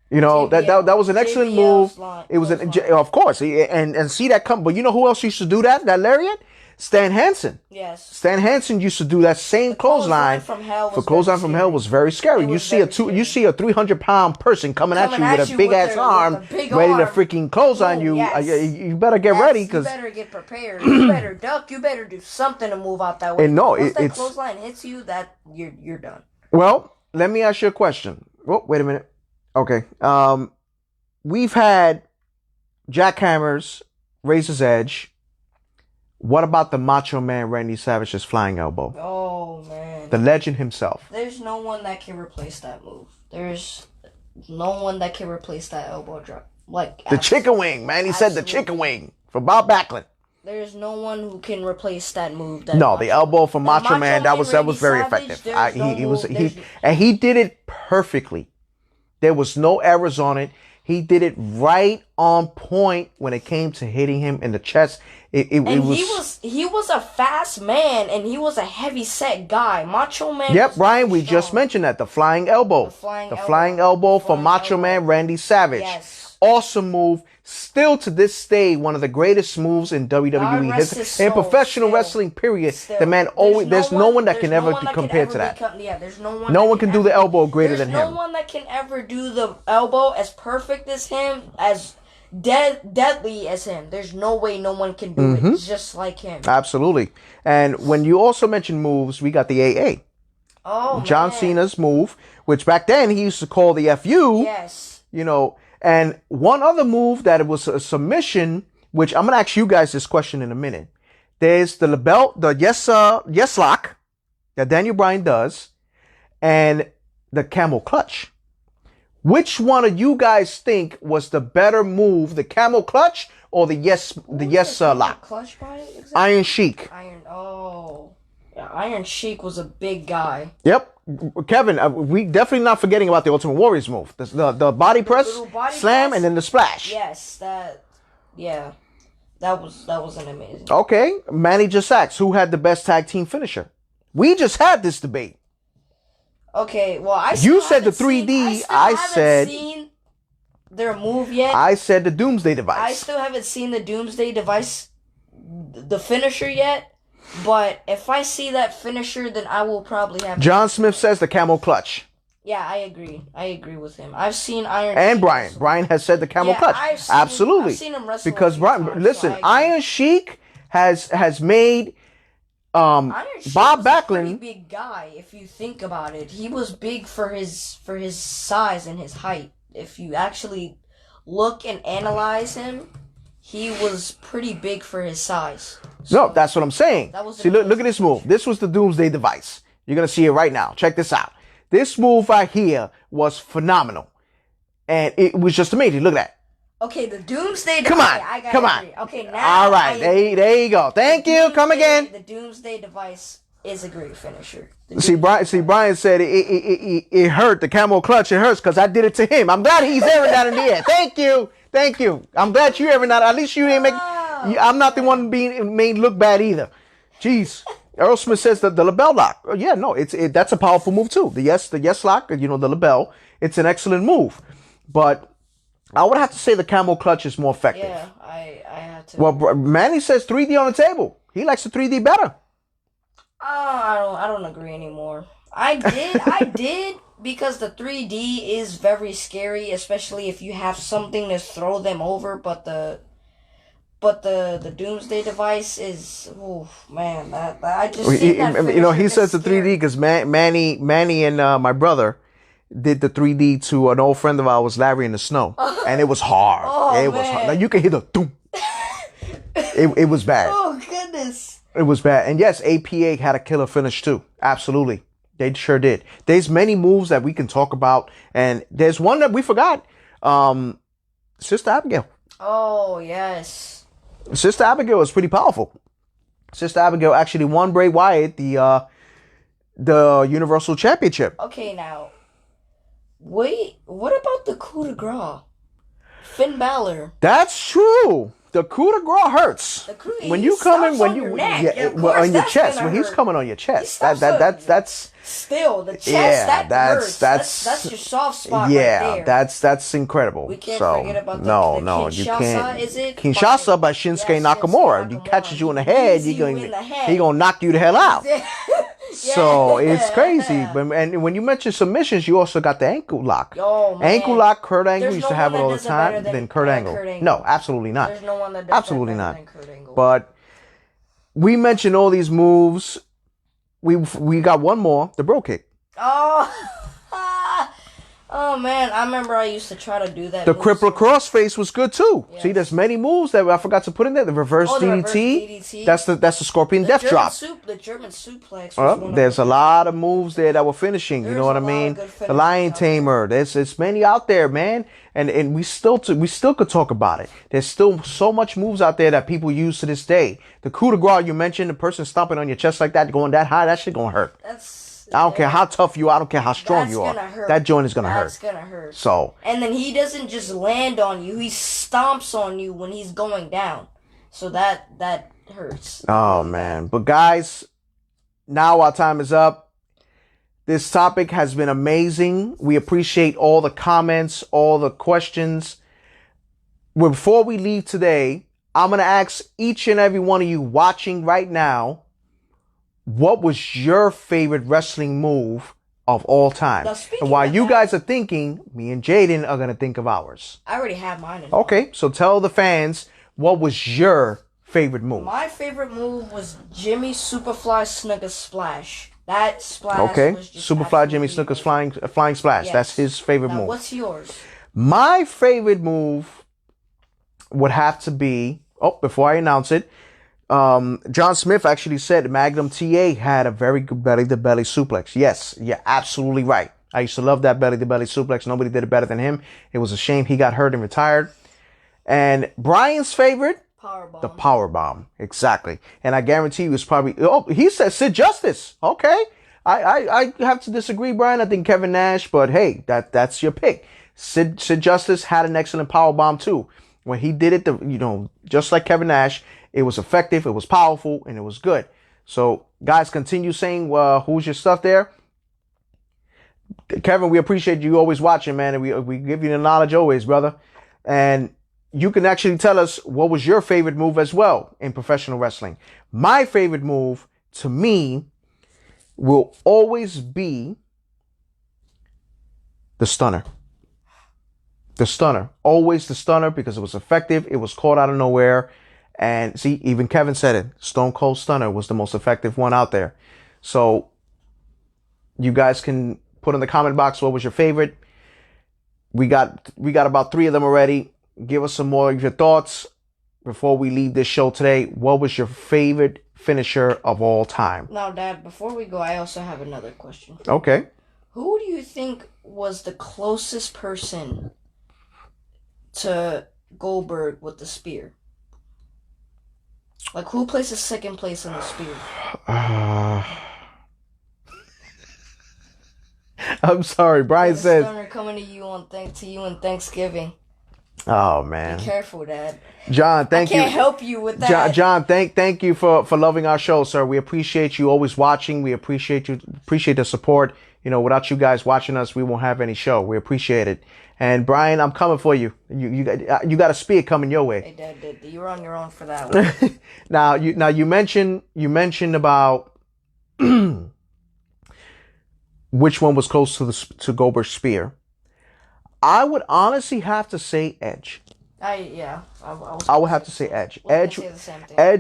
You know, JBL, that was an excellent move. It was of course, and see that come. But you know who else used to do that lariat? Stan Hansen. Yes. Stan Hansen used to do that same clothesline. Clothesline from hell was very scary. You see a 300-pound person coming at you with a big ass arm, ready to freaking clothesline you. Yes. You better get ready because you better get prepared. You better duck. You better do something to move out that way. And no, once that clothesline hits you, that you're done. Well, let me ask you a question. Oh, wait a minute. Okay. We've had jackhammers, Razor's Edge. What about the Macho Man Randy Savage's flying elbow? Oh, man. The legend himself. There's no one that can replace that move. There's no one that can replace that elbow drop. The chicken wing, man. He said the chicken wing for Bob Backlund. There's no one who can replace that move. The elbow from Macho Man, that was very effective. He did it perfectly. There was no errors on it. He did it right on point when it came to hitting him in the chest. He was a fast man, and he was a heavy set guy. Macho Man. Yep, Brian, we just mentioned that. The flying elbow. The flying elbow for Macho Man Randy Savage. Yes. Awesome move. Still to this day, one of the greatest moves in God WWE rest his history. In soul. professional Still. wrestling, period. Still. The man always, there's no one that can ever compare to that. There's no one. No that one can do the elbow greater than There's him. no one that can ever do the elbow as perfect as him, as deadly as him. There's no way no one can do it just like him. Absolutely. And when you also mention moves, we got the AA. Oh, John man. Cena's move, which back then he used to call the FU. Yes. You know, and one other move that it was a submission, which I'm going to ask you guys this question in a minute. There's the label, the yes lock that Daniel Bryan does, and the camel clutch. Which one of you guys think was the better move, the camel clutch or the yes lock? Clutch by it? Exactly. Iron Sheik. Yeah, Iron Sheik was a big guy. Yep. Kevin, we definitely not forgetting about the Ultimate Warriors move. The body press, body slam, press? and then the splash. Yes, that was an amazing. Okay, Manny just asked, who had the best tag team finisher? We just had this debate. Okay, well, You said the 3D. I said seen their move yet. I said the Doomsday I Device. still haven't seen the Doomsday Device, the finisher yet. But if I see that finisher, then I will probably have. John Smith says the camel clutch. Yeah, I agree. I agree with him. I've seen Iron And Sheik Brian. wrestle. Brian has said the camel Yeah, clutch. Absolutely. I've seen him wrestle Because a few Brian, times, listen, so I agree. Iron Sheik has made Iron Sheik Bob was a pretty Backlund. big guy. If you think about it, he was big for his size and his height. If you actually look and analyze him, he was pretty big for his size. No, that's what I'm saying. That was See, look at this move. This was the Doomsday Device. You're gonna see it right now. Check this out. This move right here was phenomenal, and it was just amazing. Look at that. Okay, the Doomsday. Come on, I gotta come on. agree. Okay, now. All right, there you go. Thank you. Come again. The Doomsday Device is a great finisher. See, Brian said it hurt. The camel clutch, it hurts because I did it to him. I'm glad he's airing that in the air. Thank you. I'm glad you airing that. At least you didn't make. I'm not the one being made look bad either. Jeez. Earl Smith says the label lock. Oh, yeah, no, that's a powerful move too. The yes lock, you know, the label. It's an excellent move, but I would have to say the camel clutch is more effective. Yeah, I had to. Well, Manny says 3D on the table. He likes the 3D better. I don't agree anymore. I did because the 3D is very scary, especially if you have something to throw them over. But the Doomsday Device is, oh man, that I just seen that he says the 3D because Manny and my brother did the 3D to an old friend of ours, Larry in the Snow, and it was hard. Was hard. Now you can hear the doom. It was bad. Oh goodness. It was bad. And yes, APA had a killer finish too. Absolutely. They sure did. There's many moves that we can talk about. And there's one that we forgot. Sister Abigail. Oh, yes. Sister Abigail is pretty powerful. Sister Abigail actually won Bray Wyatt the Universal Championship. Okay, now. Wait, what about the coup de grace? Finn Balor. That's true. The coup de grace hurts. When you come in, when you on your chest, when he's coming on your chest, that's still the chest. That's your soft spot. Yeah, right there. that's incredible. We can't forget about the you Kinshasa, can't. is it? Kinshasa by Shinsuke Nakamura. He catches you in the head, he gonna knock you the hell out. So it's crazy. And when you mention submissions, you also got the ankle lock. Oh, man. Ankle lock, Kurt Angle There's used no to have it one all that the does it time. better Than Kurt Angle. Kurt Angle. No, absolutely not. There's no one that does absolutely that not. better than Kurt Angle. But we mentioned all these moves. We got one more, the bro kick. Oh man, I remember I used to try to do that. The crippler crossface was good too. Yes. See, there's many moves that I forgot to put in there. The reverse DDT. That's the Scorpion Death Drop. The German suplex. There's a lot of moves there that were finishing. You know what I mean? The Lion Tamer. There's many out there, man. And we still could talk about it. There's still so much moves out there that people use to this day. The coup de grace you mentioned, the person stomping on your chest like that, going that high, that shit gonna hurt. I don't care how tough you are. I don't care how strong you are. That joint is gonna hurt. That's gonna hurt. So. And then he doesn't just land on you. He stomps on you when he's going down. So that hurts. Oh man. But guys, now our time is up. This topic has been amazing. We appreciate all the comments, all the questions. before we leave today, I'm going to ask each and every one of you watching right now, what was your favorite wrestling move of all time? And while you guys are thinking, me and Jaden are going to think of ours. I already have mine. Okay, so tell the fans, what was your favorite move? My favorite move was Jimmy Superfly Snuka Splash. That splash was just Superfly Jimmy Snuka's flying splash. Yes. That's his favorite move. What's yours? My favorite move would have to be, before I announce it, John Smith actually said Magnum TA had a very good belly-to-belly suplex. Yes, you're absolutely right. I used to love that belly-to-belly suplex. Nobody did it better than him. It was a shame he got hurt and retired. And Brian's favorite? Powerbomb. The powerbomb. Exactly. And I guarantee you it's probably, he said Sid Justice. Okay. I have to disagree, Brian. I think Kevin Nash, but hey, that's your pick. Sid Justice had an excellent powerbomb too. When he did it, just like Kevin Nash, it was effective, it was powerful, and it was good. So, guys, continue saying who's your stuff there. Kevin, we appreciate you always watching, man, and we give you the knowledge always, brother. And you can actually tell us what was your favorite move as well in professional wrestling. My favorite move, to me, will always be the stunner. The stunner. Always the stunner because it was effective. It was caught out of nowhere. And see, even Kevin said it. Stone Cold Stunner was the most effective one out there. So you guys can put in the comment box what was your favorite. We got about 3 of them already. Give us some more of your thoughts before we leave this show today. What was your favorite finisher of all time? Now, Dad, before we go, I also have another question. Okay. Who do you think was the closest person to Goldberg with the spear? Like, who places second place in the spear? I'm sorry. Brian says. Stunner coming to you on Thanksgiving. Oh man. Be careful, Dad. John, thank you. I can't help you with that. John, thank you for loving our show, sir. We appreciate you always watching. We appreciate the support. Without you guys watching us, we won't have any show. We appreciate it. And Brian, I'm coming for you. You got a spear coming your way. Hey, Dad, you're on your own for that one. Now you mentioned about which one was close to Goldberg's spear. I would honestly have to say Edge. I would have to say Edge. Edge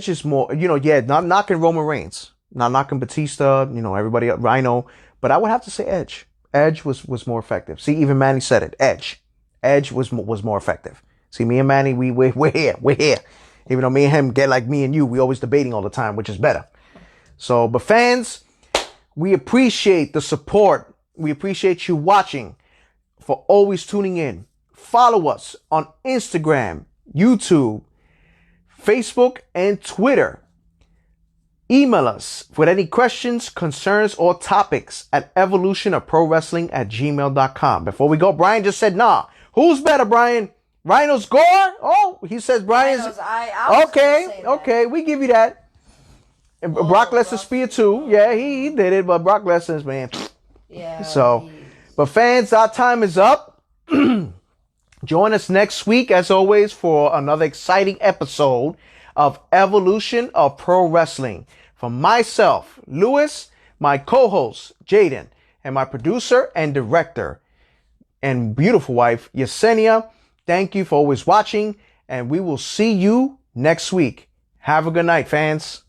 is more, not knocking Roman Reigns, not knocking Batista, everybody, Rhino, but I would have to say Edge. Edge was more effective. See, even Manny said it. Edge was more effective. See, me and Manny, we're here. Even though me and him get like me and you, we always debating all the time, which is better. So, but fans, we appreciate the support. We appreciate you watching, for always tuning in. Follow us on Instagram, YouTube, Facebook, and Twitter. Email us with any questions, concerns, or topics at evolutionofprowrestling@gmail.com. Before we go, Brian just said, nah. Who's better, Brian? Rhino's Gore? Oh, he says Brian's. Okay, we give you that. And Brock Lesnar spear too. Yeah, he did it, but Brock Lesnar's, man. Yeah. So, but fans, our time is up. Join us next week, as always, for another exciting episode of Evolution of Pro Wrestling. From myself, Lewis, my co-host, Jaden, and my producer and director and beautiful wife, Yesenia, thank you for always watching, and we will see you next week. Have a good night, fans.